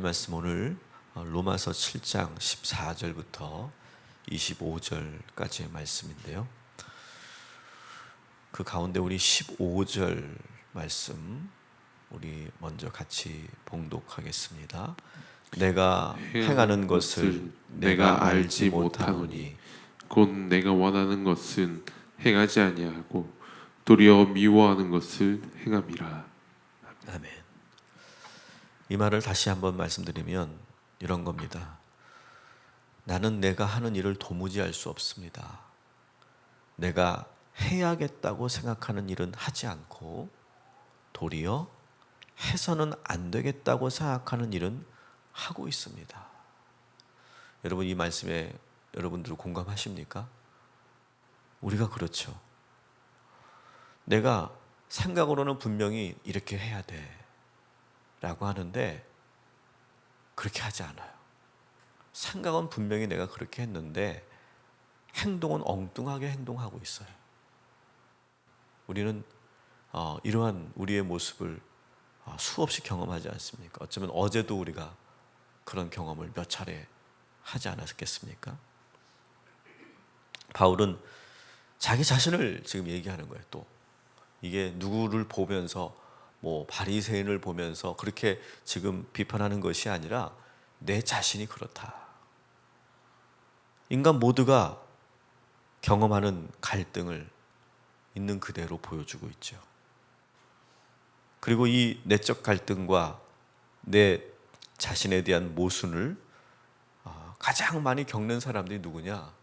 말씀 오늘 로마서 7장 14절부터 25절까지의 말씀인데요. 그 가운데 우리 15절 말씀 우리 먼저 같이 봉독하겠습니다. 내가 행하는 것을 내가 알지 못하노니 곧 내가 원하는 것은 행하지 아니하고 도리어 미워하는 것을 행함이라. 아멘. 이 말을 다시 한번 말씀드리면 이런 겁니다. 나는 내가 하는 일을 도무지 알 수 없습니다. 내가 해야겠다고 생각하는 일은 하지 않고 도리어 해서는 안 되겠다고 생각하는 일은 하고 있습니다. 여러분, 이 말씀에 여러분들 공감하십니까? 우리가 그렇죠. 내가 생각으로는 분명히 이렇게 해야 돼 라고 하는데 그렇게 하지 않아요. 생각은 분명히 내가 그렇게 했는데 행동은 엉뚱하게 행동하고 있어요. 우리는 이러한 우리의 모습을 수없이 경험하지 않습니까? 어쩌면 어제도 우리가 그런 경험을 몇 차례 하지 않았겠습니까? 바울은 자기 자신을 지금 얘기하는 거예요. 또 이게 누구를 보면서 바리새인을 보면서 그렇게 지금 비판하는 것이 아니라 내 자신이 그렇다. 인간 모두가 경험하는 갈등을 있는 그대로 보여주고 있죠. 그리고 이 내적 갈등과 내 자신에 대한 모순을 가장 많이 겪는 사람들이 누구냐?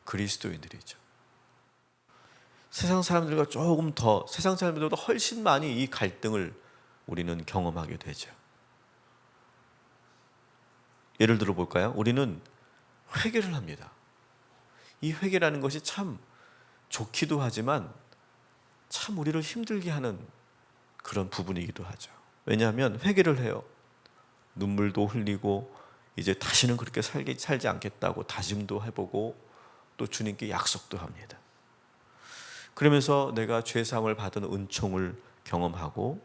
그리스도인들이죠. 세상 사람들과 세상 사람들보다 훨씬 많이 이 갈등을 우리는 경험하게 되죠. 예를 들어 볼까요? 우리는 회개를 합니다. 이 회개라는 것이 참 좋기도 하지만 참 우리를 힘들게 하는 그런 부분이기도 하죠. 왜냐하면 회개를 해요. 눈물도 흘리고 이제 다시는 그렇게 살지 않겠다고 다짐도 해보고 또 주님께 약속도 합니다. 그러면서 내가 죄사함을 받은 은총을 경험하고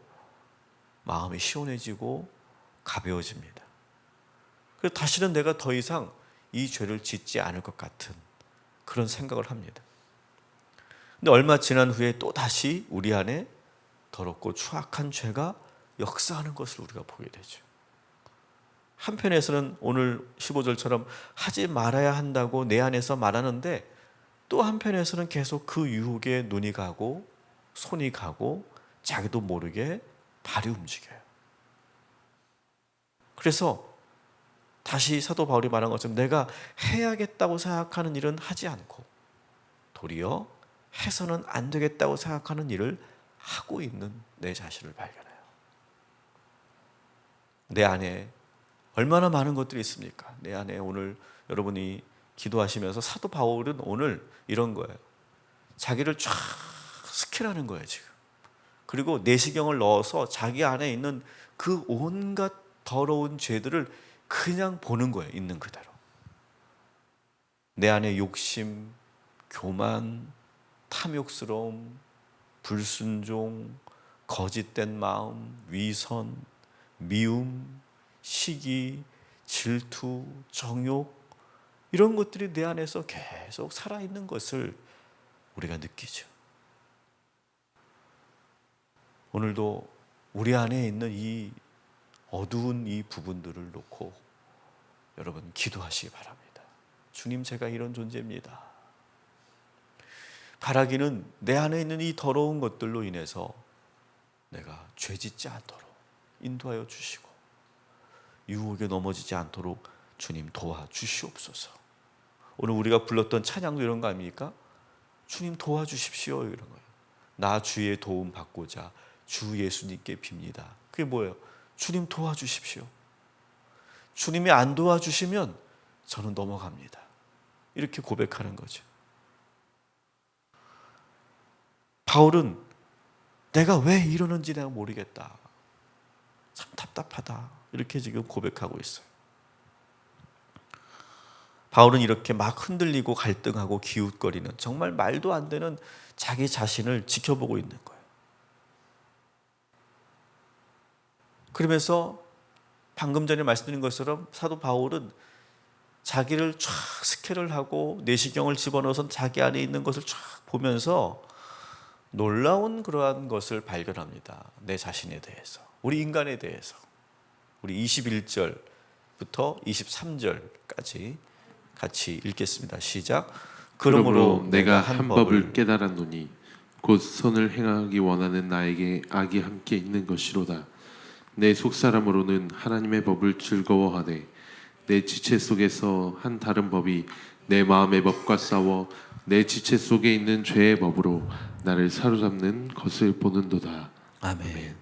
마음이 시원해지고 가벼워집니다. 그래서 다시는 내가 더 이상 이 죄를 짓지 않을 것 같은 그런 생각을 합니다. 근데 얼마 지난 후에 또 다시 우리 안에 더럽고 추악한 죄가 역사하는 것을 우리가 보게 되죠. 한편에서는 오늘 15절처럼 하지 말아야 한다고 내 안에서 말하는데 또 한편에서는 계속 그 유혹에 눈이 가고 손이 가고 자기도 모르게 발이 움직여요. 그래서 다시 사도 바울이 말한 것처럼 내가 해야겠다고 생각하는 일은 하지 않고 도리어 해서는 안 되겠다고 생각하는 일을 하고 있는 내 자신을 발견해요. 내 안에 얼마나 많은 것들이 있습니까? 내 안에 오늘 여러분이 기도하시면서 사도 바울은 오늘 이런 거예요. 자기를 쫙 스캔하는 거예요, 지금. 그리고 내시경을 넣어서 자기 안에 있는 그 온갖 더러운 죄들을 그냥 보는 거예요, 있는 그대로. 내 안에 욕심, 교만, 탐욕스러움, 불순종, 거짓된 마음, 위선, 미움, 시기, 질투, 정욕 이런 것들이 내 안에서 계속 살아있는 것을 우리가 느끼죠. 오늘도 우리 안에 있는 이 어두운 이 부분들을 놓고 여러분 기도하시기 바랍니다. 주님, 제가 이런 존재입니다. 바라기는 내 안에 있는 이 더러운 것들로 인해서 내가 죄짓지 않도록 인도하여 주시고 유혹에 넘어지지 않도록 주님 도와주시옵소서. 오늘 우리가 불렀던 찬양도 이런 거 아닙니까? 주님 도와주십시오 이런 거예요. 나 주의 도움 받고자 주 예수님께 빕니다. 그게 뭐예요? 주님 도와주십시오. 주님이 안 도와주시면 저는 넘어갑니다. 이렇게 고백하는 거죠. 바울은 내가 왜 이러는지 내가 모르겠다. 참 답답하다. 이렇게 지금 고백하고 있어요. 바울은 이렇게 막 흔들리고 갈등하고 기웃거리는 정말 말도 안 되는 자기 자신을 지켜보고 있는 거예요. 그러면서 방금 전에 말씀드린 것처럼 사도 바울은 자기를 쫙 스캔을 하고 내시경을 집어넣어서 자기 안에 있는 것을 쫙 보면서 놀라운 그러한 것을 발견합니다. 내 자신에 대해서, 우리 인간에 대해서. 우리 21절부터 23절까지 같이 읽겠습니다. 시작. 그러므로 내가 한 법을 깨달았노니 곧 선을 행하기 원하는 나에게 악이 함께 있는 것이로다. 내 속사람으로는 하나님의 법을 즐거워하되 내 지체 속에서 한 다른 법이 내 마음의 법과 싸워 내 지체 속에 있는 죄의 법으로 나를 사로잡는 것을 보는도다. 아멘.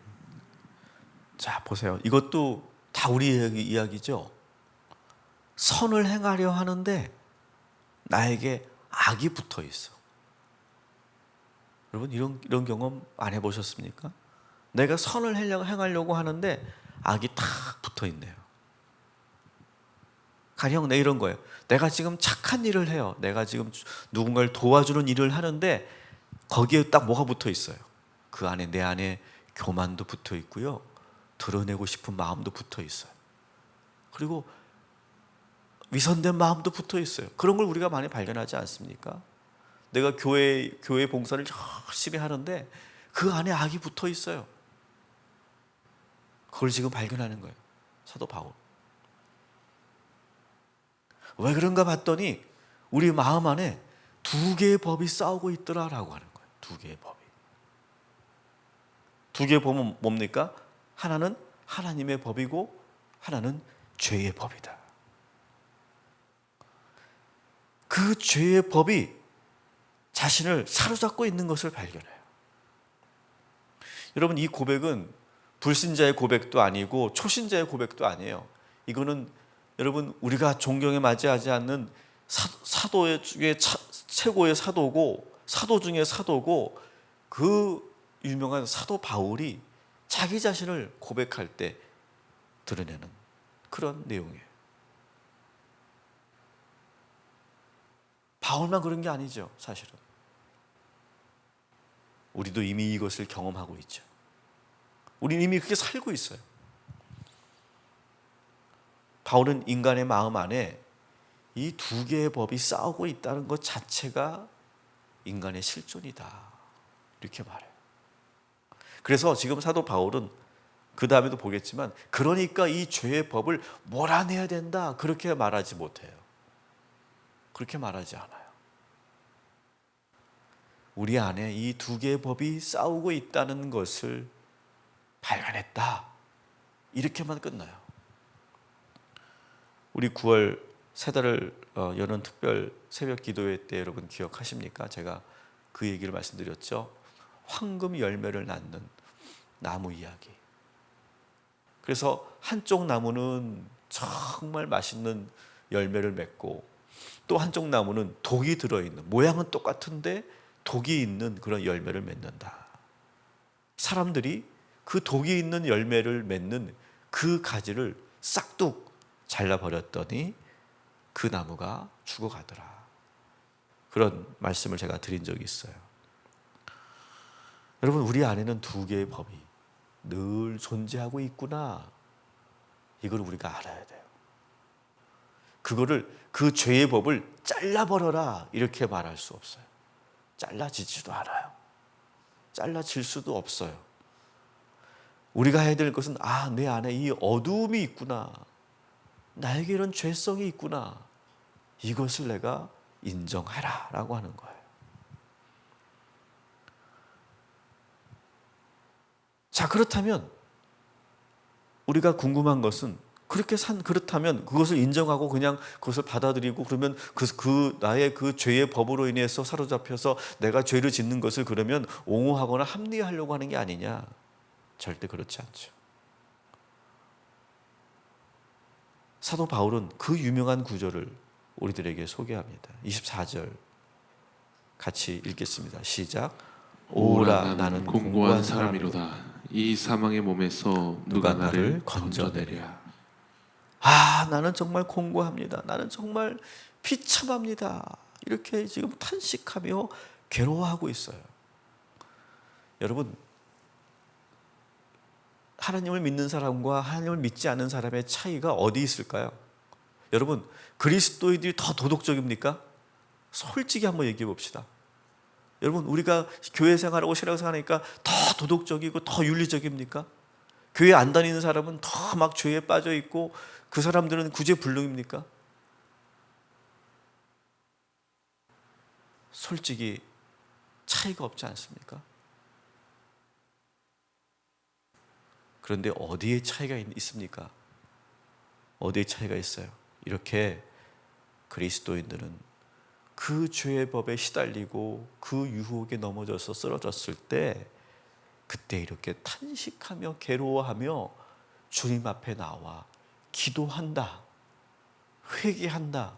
자, 보세요. 이것도 다 우리 이야기죠. 선을 행하려 하는데 나에게 악이 붙어 있어. 여러분 이런 경험 안 해보셨습니까? 내가 선을 행하려고 하는데 악이 탁 붙어 있네요. 가령 내 이런 거예요. 내가 지금 착한 일을 해요. 내가 지금 누군가를 도와주는 일을 하는데 거기에 딱 뭐가 붙어 있어요. 그 안에 내 안에 교만도 붙어 있고요. 드러내고 싶은 마음도 붙어 있어요. 그리고 위선된 마음도 붙어 있어요. 그런 걸 우리가 많이 발견하지 않습니까? 내가 교회 봉사를 열심히 하는데 그 안에 악이 붙어 있어요. 그걸 지금 발견하는 거예요. 사도 바울. 왜 그런가 봤더니 우리 마음 안에 두 개의 법이 싸우고 있더라라고 하는 거예요. 두 개의 법이. 두 개의 법은 뭡니까? 하나는 하나님의 법이고 하나는 죄의 법이다. 그 죄의 법이 자신을 사로잡고 있는 것을 발견해요. 여러분 이 고백은 불신자의 고백도 아니고 초신자의 고백도 아니에요. 이거는 여러분 우리가 존경에 맞이하지 않는 사도 중에 최고의 사도고 사도 중에 사도고 그 유명한 사도 바울이 자기 자신을 고백할 때 드러내는 그런 내용이에요. 바울만 그런 게 아니죠, 사실은. 우리도 이미 이것을 경험하고 있죠. 우리는 이미 그렇게 살고 있어요. 바울은 인간의 마음 안에 이 두 개의 법이 싸우고 있다는 것 자체가 인간의 실존이다. 이렇게 말해요. 그래서 지금 사도 바울은 그 다음에도 보겠지만 그러니까 이 죄의 법을 몰아내야 된다. 그렇게 말하지 못해요. 그렇게 말하지 않아요. 우리 안에 이 두 개의 법이 싸우고 있다는 것을 발견했다. 이렇게만 끝나요. 우리 9월 세 달을 여는 특별 새벽 기도회 때 여러분 기억하십니까? 제가 그 얘기를 말씀드렸죠. 황금 열매를 낳는 나무 이야기. 그래서 한쪽 나무는 정말 맛있는 열매를 맺고 또 한쪽 나무는 독이 들어있는, 모양은 똑같은데 독이 있는 그런 열매를 맺는다. 사람들이 그 독이 있는 열매를 맺는 그 가지를 싹둑 잘라버렸더니 그 나무가 죽어가더라. 그런 말씀을 제가 드린 적이 있어요. 여러분 우리 안에는 두 개의 법이 늘 존재하고 있구나. 이걸 우리가 알아야 돼요. 그거를 그 죄의 법을 잘라버려라 이렇게 말할 수 없어요. 잘라지지도 않아요. 잘라질 수도 없어요. 우리가 해야 될 것은 내 안에 이 어두움이 있구나. 나에게 이런 죄성이 있구나. 이것을 내가 인정하라 라고 하는 거예요. 자, 그렇다면 우리가 궁금한 것은 그렇다면 그것을 인정하고 그냥 그것을 받아들이고 그러면 나의 그 죄의 법으로 인해서 사로잡혀서 내가 죄를 짓는 것을 그러면 옹호하거나 합리화하려고 하는 게 아니냐? 절대 그렇지 않죠. 사도 바울은 그 유명한 구절을 우리들에게 소개합니다. 24절 같이 읽겠습니다. 시작. 오라 나는 공고한 사람이로다. 이 사망의 몸에서 누가 나를 건져내랴. 나는 정말 공고합니다. 나는 정말 비참합니다. 이렇게 지금 탄식하며 괴로워하고 있어요. 여러분 하나님을 믿는 사람과 하나님을 믿지 않는 사람의 차이가 어디 있을까요? 여러분, 그리스도인들이 더 도덕적입니까? 솔직히 한번 얘기해 봅시다. 여러분, 우리가 교회 생활하고 신앙생활하니까 더 도덕적이고 더 윤리적입니까? 교회 안 다니는 사람은 더 막 죄에 빠져 있고 그 사람들은 구제불능입니까? 솔직히 차이가 없지 않습니까? 그런데 어디에 차이가 있습니까? 어디에 차이가 있어요? 이렇게 그리스도인들은 그 죄의 법에 시달리고 그 유혹에 넘어져서 쓰러졌을 때 그때 이렇게 탄식하며 괴로워하며 주님 앞에 나와 기도한다, 회개한다.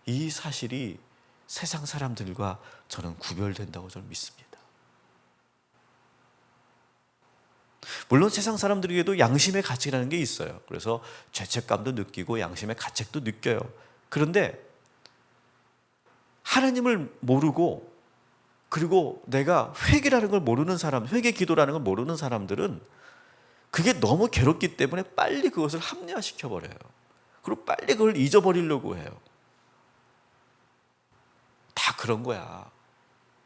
이 사실이 세상 사람들과 저는 구별된다고 저는 믿습니다. 물론 세상 사람들에게도 양심의 가책이라는 게 있어요. 그래서 죄책감도 느끼고 양심의 가책도 느껴요. 그런데 하나님을 모르고 그리고 내가 회개라는 걸 모르는 사람, 회개 기도라는 걸 모르는 사람들은 그게 너무 괴롭기 때문에 빨리 그것을 합리화시켜 버려요. 그리고 빨리 그걸 잊어버리려고 해요. 다 그런 거야.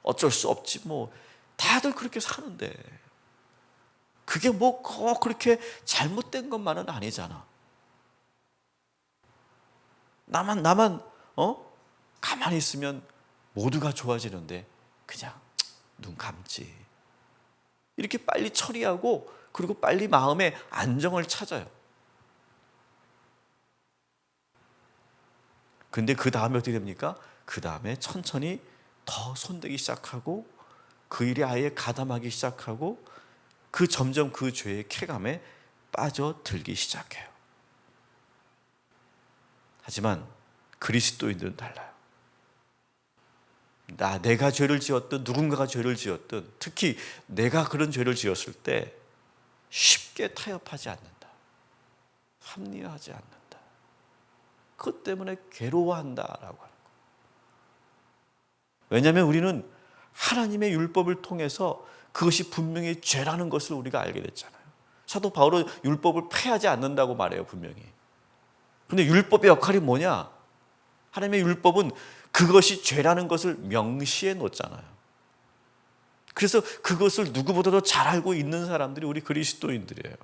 어쩔 수 없지 뭐. 다들 그렇게 사는데 그게 뭐 꼭 그렇게 잘못된 것만은 아니잖아. 나만 가만히 있으면 모두가 좋아지는데 그냥 눈 감지. 이렇게 빨리 처리하고 그리고 빨리 마음의 안정을 찾아요. 근데 그 다음에 어떻게 됩니까? 그 다음에 천천히 더 손대기 시작하고 그 일에 아예 가담하기 시작하고 그 점점 그 죄의 쾌감에 빠져들기 시작해요. 하지만 그리스도인들은 달라요. 내가 죄를 지었든 누군가가 죄를 지었든 특히 내가 그런 죄를 지었을 때 쉽게 타협하지 않는다. 합리화하지 않는다. 그것 때문에 괴로워한다라고 하는 거예요. 왜냐하면 우리는 하나님의 율법을 통해서 그것이 분명히 죄라는 것을 우리가 알게 됐잖아요. 사도 바울은 율법을 폐하지 않는다고 말해요, 분명히. 그런데 율법의 역할이 뭐냐? 하나님의 율법은 그것이 죄라는 것을 명시해 놓잖아요. 그래서 그것을 누구보다도 잘 알고 있는 사람들이 우리 그리스도인들이에요.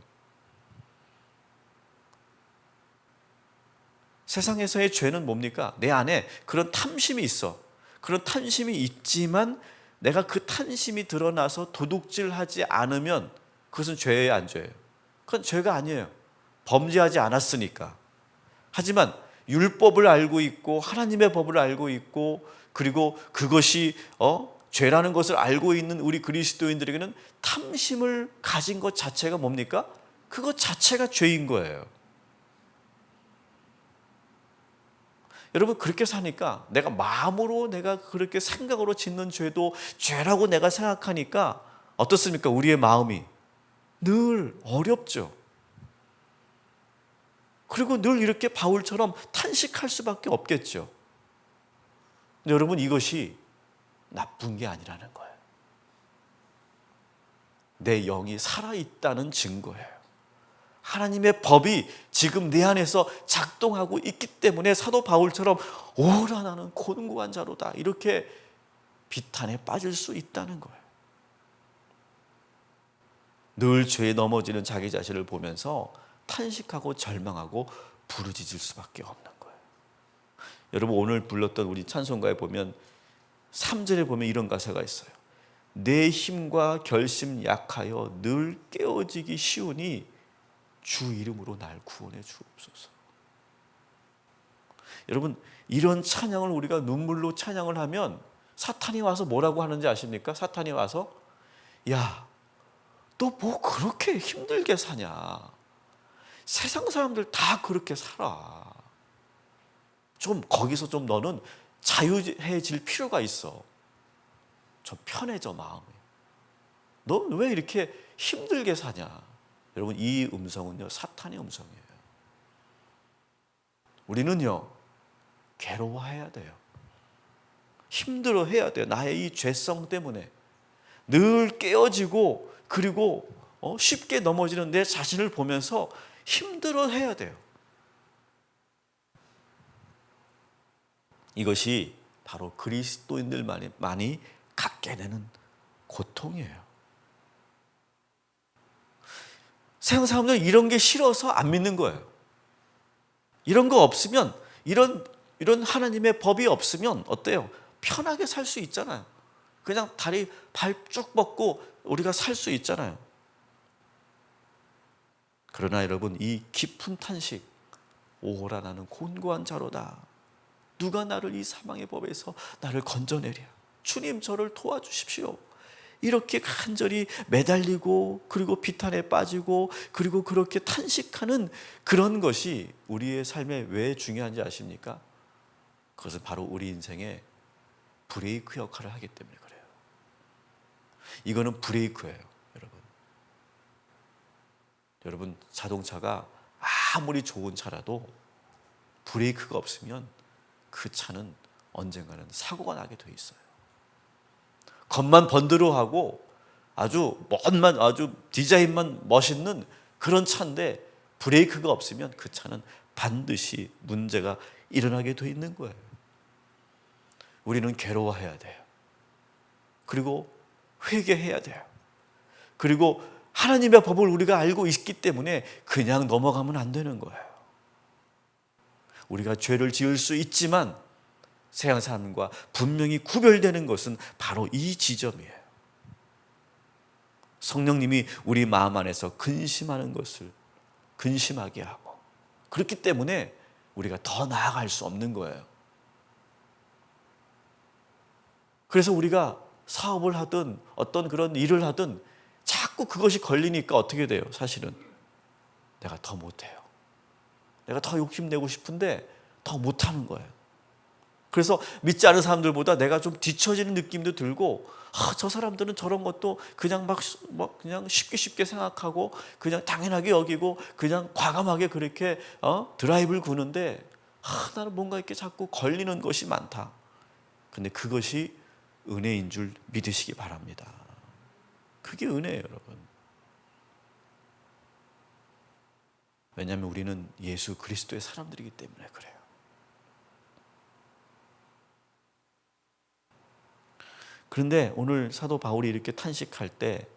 세상에서의 죄는 뭡니까? 내 안에 그런 탐심이 있어. 그런 탐심이 있지만 내가 그 탐심이 드러나서 도둑질하지 않으면 그것은 죄예요, 안 죄예요? 그건 죄가 아니에요. 범죄하지 않았으니까. 하지만 율법을 알고 있고 하나님의 법을 알고 있고 그리고 그것이 죄라는 것을 알고 있는 우리 그리스도인들에게는 탐심을 가진 것 자체가 뭡니까? 그것 자체가 죄인 거예요. 여러분 그렇게 사니까 내가 마음으로 내가 그렇게 생각으로 짓는 죄도 죄라고 내가 생각하니까 어떻습니까? 우리의 마음이 늘 어렵죠. 그리고 늘 이렇게 바울처럼 탄식할 수밖에 없겠죠. 근데 여러분 이것이 나쁜 게 아니라는 거예요. 내 영이 살아있다는 증거예요. 하나님의 법이 지금 내 안에서 작동하고 있기 때문에 사도 바울처럼 오라 나는 곤고한 자로다 이렇게 비탄에 빠질 수 있다는 거예요. 늘 죄에 넘어지는 자기 자신을 보면서 탄식하고 절망하고 부르짖을 수밖에 없는 거예요. 여러분 오늘 불렀던 우리 찬송가에 보면 3절에 보면 이런 가사가 있어요. 내 힘과 결심 약하여 늘 깨어지기 쉬우니 주 이름으로 날 구원해 주옵소서. 여러분 이런 찬양을 우리가 눈물로 찬양을 하면 사탄이 와서 뭐라고 하는지 아십니까? 사탄이 와서 야, 너 뭐 그렇게 힘들게 사냐? 세상 사람들 다 그렇게 살아. 좀 거기서 좀 너는 자유해질 필요가 있어. 좀 편해져 마음이. 넌 왜 이렇게 힘들게 사냐? 여러분 이 음성은요 사탄의 음성이에요. 우리는요 괴로워해야 돼요. 힘들어해야 돼요. 나의 이 죄성 때문에 늘 깨어지고 그리고 쉽게 넘어지는 내 자신을 보면서 힘들어해야 돼요. 이것이 바로 그리스도인들만이 갖게 되는 고통이에요. 세상 사람들은 이런 게 싫어서 안 믿는 거예요. 이런 거 없으면, 이런 하나님의 법이 없으면 어때요? 편하게 살 수 있잖아요. 그냥 다리 발 쭉 뻗고 우리가 살 수 있잖아요. 그러나 여러분, 이 깊은 탄식, 오호라 나는 곤고한 자로다. 누가 나를 이 사망의 법에서 나를 건져내랴. 주님, 저를 도와주십시오. 이렇게 간절히 매달리고, 그리고 비탄에 빠지고, 그리고 그렇게 탄식하는 그런 것이 우리의 삶에 왜 중요한지 아십니까? 그것은 바로 우리 인생의 브레이크 역할을 하기 때문에 그래요. 이거는 브레이크예요, 여러분. 여러분, 자동차가 아무리 좋은 차라도 브레이크가 없으면 그 차는 언젠가는 사고가 나게 돼 있어요. 겉만 번드러하고 아주 디자인만 멋있는 그런 차인데 브레이크가 없으면 그 차는 반드시 문제가 일어나게 돼 있는 거예요. 우리는 괴로워해야 돼요. 그리고 회개해야 돼요. 그리고 하나님의 법을 우리가 알고 있기 때문에 그냥 넘어가면 안 되는 거예요. 우리가 죄를 지을 수 있지만 세상 사람과 분명히 구별되는 것은 바로 이 지점이에요. 성령님이 우리 마음 안에서 근심하는 것을 근심하게 하고, 그렇기 때문에 우리가 더 나아갈 수 없는 거예요. 그래서 우리가 사업을 하든 어떤 그런 일을 하든 자꾸 그것이 걸리니까 어떻게 돼요? 사실은 내가 더 못해요. 내가 더 욕심내고 싶은데 더 못하는 거예요. 그래서 믿지 않은 사람들보다 내가 좀 뒤처지는 느낌도 들고, 저 사람들은 저런 것도 그냥 그냥 쉽게 생각하고 그냥 당연하게 여기고 그냥 과감하게 그렇게 드라이브를 구는데 나는 뭔가 이렇게 자꾸 걸리는 것이 많다. 근데 그것이 은혜인 줄 믿으시기 바랍니다. 그게 은혜예요, 여러분. 왜냐하면 우리는 예수 그리스도의 사람들이기 때문에 그래요. 그런데 오늘 사도 바울이 이렇게 탄식할 때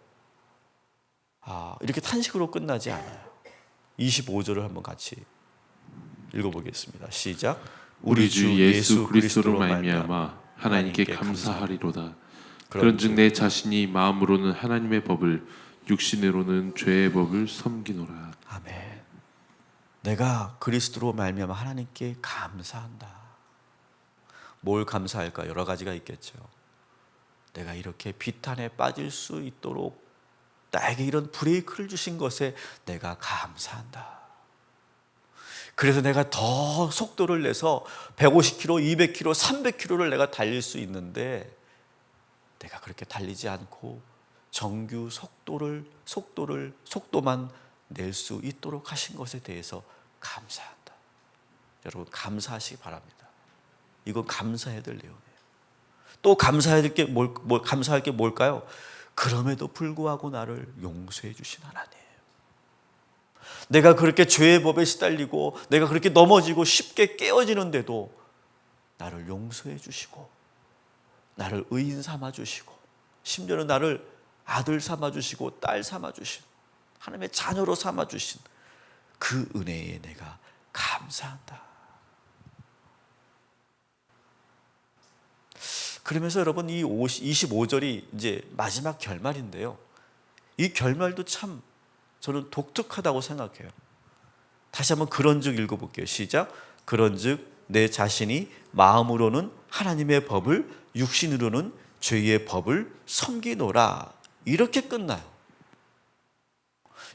이렇게 탄식으로 끝나지 않아요. 25절을 한번 같이 읽어보겠습니다. 시작. 우리 주 예수 그리스도로 말미암아 하나님께 감사하리로다. 그런즉 내 자신이 마음으로는 하나님의 법을, 육신으로는 죄의 법을 섬기노라. 아멘. 내가 그리스도로 말미암아 하나님께 감사한다. 뭘 감사할까? 여러 가지가 있겠죠. 내가 이렇게 비탄에 빠질 수 있도록 나에게 이런 브레이크를 주신 것에 내가 감사한다. 그래서 내가 더 속도를 내서 150km, 200km, 300km를 내가 달릴 수 있는데 내가 그렇게 달리지 않고 정규 속도만 낼 수 있도록 하신 것에 대해서 감사한다. 여러분, 감사하시기 바랍니다. 이건 감사해야 될 내용이에요. 또 감사할 게 뭘까요? 그럼에도 불구하고 나를 용서해 주신 하나님. 내가 그렇게 죄의 법에 시달리고 내가 그렇게 넘어지고 쉽게 깨어지는데도 나를 용서해 주시고 나를 의인 삼아 주시고 심지어는 나를 아들 삼아 주시고 딸 삼아 주신 하나님의 자녀로 삼아 주신 그 은혜에 내가 감사한다. 그러면서 여러분, 이 25절이 이제 마지막 결말인데요. 이 결말도 참 저는 독특하다고 생각해요. 다시 한번 그런즉 읽어볼게요. 시작. 그런즉 내 자신이 마음으로는 하나님의 법을, 육신으로는 죄의 법을 섬기노라. 이렇게 끝나요.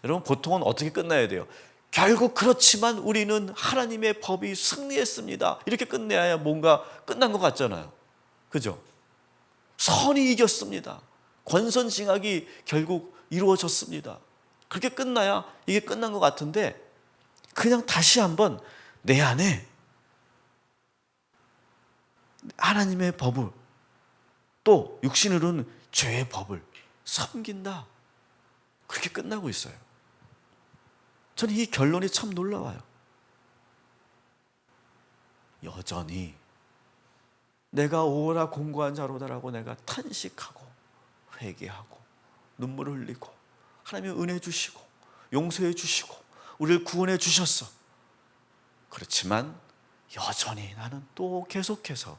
여러분, 보통은 어떻게 끝나야 돼요? 결국 그렇지만 우리는 하나님의 법이 승리했습니다. 이렇게 끝내야 뭔가 끝난 것 같잖아요. 그죠? 선이 이겼습니다. 권선징악이 결국 이루어졌습니다. 그렇게 끝나야 이게 끝난 것 같은데, 그냥 다시 한번 내 안에 하나님의 법을, 또 육신으로는 죄의 법을 섬긴다. 그렇게 끝나고 있어요. 저는 이 결론이 참 놀라워요. 여전히 내가 오라 공고한 자로다라고 내가 탄식하고 회개하고 눈물을 흘리고 하나님이 은혜 주시고 용서해 주시고 우리를 구원해 주셨어. 그렇지만 여전히 나는 또 계속해서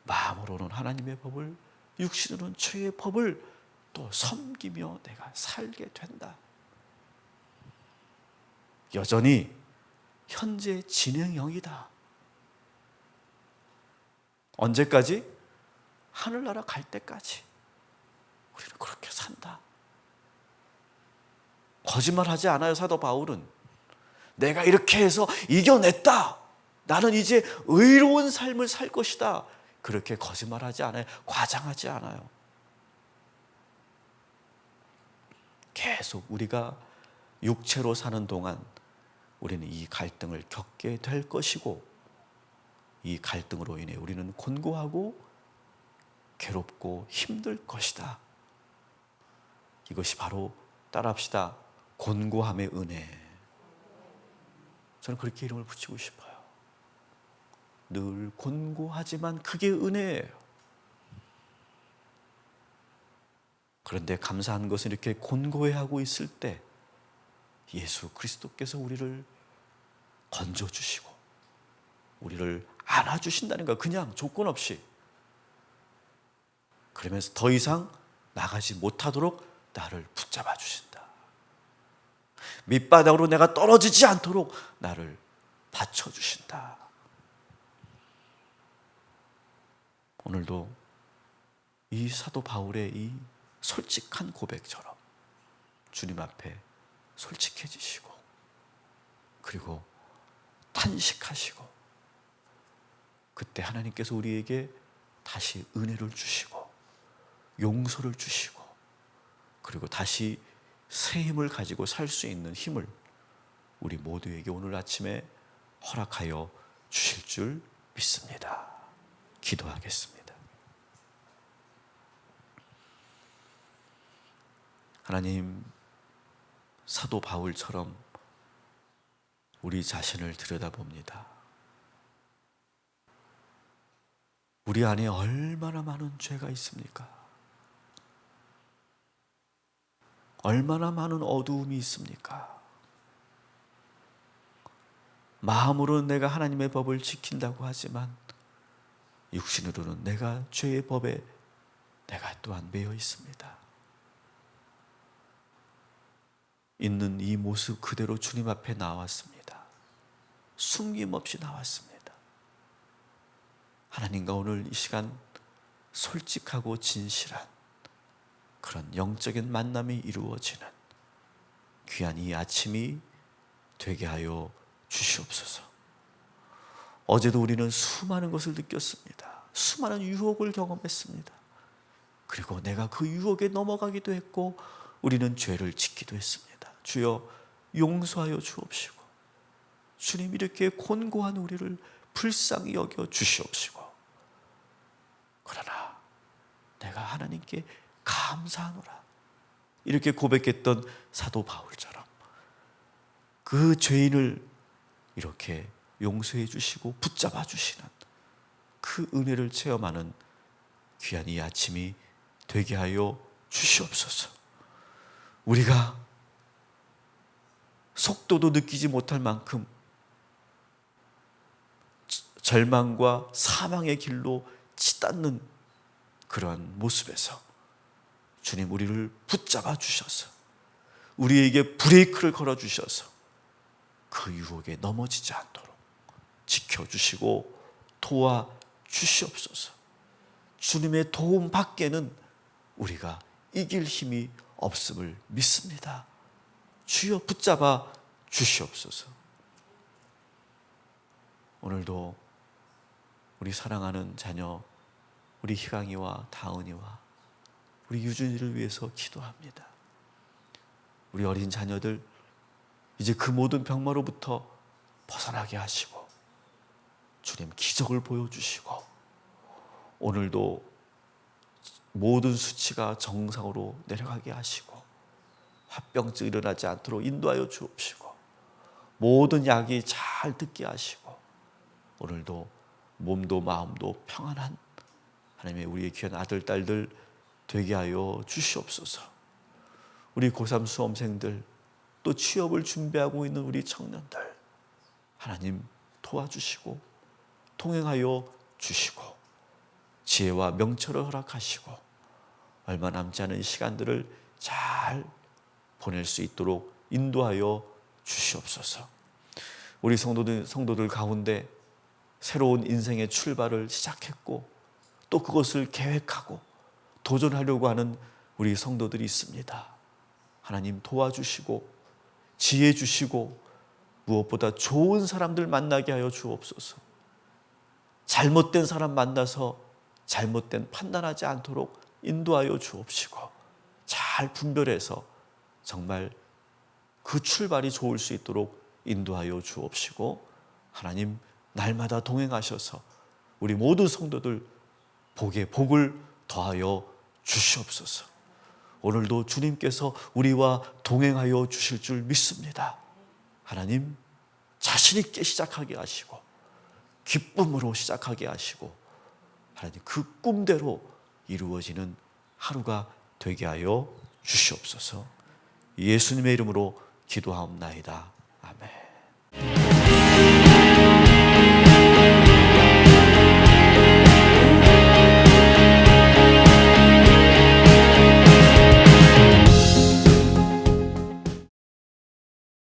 마음으로는 하나님의 법을, 육신으로는 죄의 법을 또 섬기며 내가 살게 된다. 여전히 현재 진행형이다. 언제까지? 하늘나라 갈 때까지 우리는 그렇게 산다. 거짓말하지 않아요. 사도 바울은 내가 이렇게 해서 이겨냈다, 나는 이제 의로운 삶을 살 것이다, 그렇게 거짓말하지 않아요. 과장하지 않아요. 계속 우리가 육체로 사는 동안 우리는 이 갈등을 겪게 될 것이고, 이 갈등으로 인해 우리는 곤고하고 괴롭고 힘들 것이다. 이것이 바로, 따라합시다, 곤고함의 은혜. 저는 그렇게 이름을 붙이고 싶어요. 늘 곤고하지만 그게 은혜예요. 그런데 감사한 것은 이렇게 곤고해하고 있을 때 예수 그리스도께서 우리를 건져주시고 우리를 안아주신다는 거예요. 그냥 조건 없이. 그러면서 더 이상 나가지 못하도록 나를 붙잡아 주신다. 밑바닥으로 내가 떨어지지 않도록 나를 받쳐주신다. 오늘도 이 사도 바울의 이 솔직한 고백처럼 주님 앞에 솔직해지시고, 그리고 탄식하시고, 그때 하나님께서 우리에게 다시 은혜를 주시고 용서를 주시고, 그리고 다시 새 힘을 가지고 살 수 있는 힘을 우리 모두에게 오늘 아침에 허락하여 주실 줄 믿습니다. 기도하겠습니다. 하나님, 사도 바울처럼 우리 자신을 들여다봅니다. 우리 안에 얼마나 많은 죄가 있습니까? 얼마나 많은 어두움이 있습니까? 마음으로는 내가 하나님의 법을 지킨다고 하지만 육신으로는 내가 죄의 법에 내가 또한 매여 있습니다. 있는 이 모습 그대로 주님 앞에 나왔습니다. 숨김없이 나왔습니다. 하나님과 오늘 이 시간 솔직하고 진실한 그런 영적인 만남이 이루어지는 귀한 이 아침이 되게 하여 주시옵소서. 어제도 우리는 수많은 것을 느꼈습니다. 수많은 유혹을 경험했습니다. 그리고 내가 그 유혹에 넘어가기도 했고 우리는 죄를 짓기도 했습니다. 주여 용서하여 주옵시고, 주님 이렇게 곤고한 우리를 불쌍히 여겨 주시옵시고, 그러나 내가 하나님께 감사하노라 이렇게 고백했던 사도 바울처럼 그 죄인을 이렇게 용서해 주시고 붙잡아 주시는 그 은혜를 체험하는 귀한 이 아침이 되게 하여 주시옵소서. 우리가 속도도 느끼지 못할 만큼 절망과 사망의 길로 치닫는 그러한 모습에서 주님 우리를 붙잡아 주셔서 우리에게 브레이크를 걸어 주셔서 그 유혹에 넘어지지 않도록 지켜주시고 도와주시옵소서. 주님의 도움 밖에는 우리가 이길 힘이 없음을 믿습니다. 주여 붙잡아 주시옵소서. 오늘도 우리 사랑하는 자녀 우리 희강이와 다은이와 우리 유준이를 위해서 기도합니다. 우리 어린 자녀들 이제 그 모든 병마로부터 벗어나게 하시고 주님 기적을 보여주시고 오늘도 모든 수치가 정상으로 내려가게 하시고 합병증 일어나지 않도록 인도하여 주옵시고 모든 약이 잘 듣게 하시고 오늘도 몸도 마음도 평안한 하나님의 우리의 귀한 아들 딸들 되게 하여 주시옵소서. 우리 고3 수험생들 또 취업을 준비하고 있는 우리 청년들 하나님 도와주시고 통행하여 주시고 지혜와 명철을 허락하시고 얼마 남지 않은 시간들을 잘 보낼 수 있도록 인도하여 주시옵소서. 우리 성도들 가운데 새로운 인생의 출발을 시작했고 또 그것을 계획하고 도전하려고 하는 우리 성도들이 있습니다. 하나님 도와주시고 지혜 주시고 무엇보다 좋은 사람들 만나게 하여 주옵소서. 잘못된 사람 만나서 잘못된 판단하지 않도록 인도하여 주옵시고 잘 분별해서 정말 그 출발이 좋을 수 있도록 인도하여 주옵시고 하나님 날마다 동행하셔서 우리 모든 성도들 복에 복을 더하여 주시옵소서. 오늘도 주님께서 우리와 동행하여 주실 줄 믿습니다. 하나님 자신 있게 시작하게 하시고 기쁨으로 시작하게 하시고 하나님 그 꿈대로 이루어지는 하루가 되게 하여 주시옵소서. 예수님의 이름으로 기도하옵나이다. 아멘.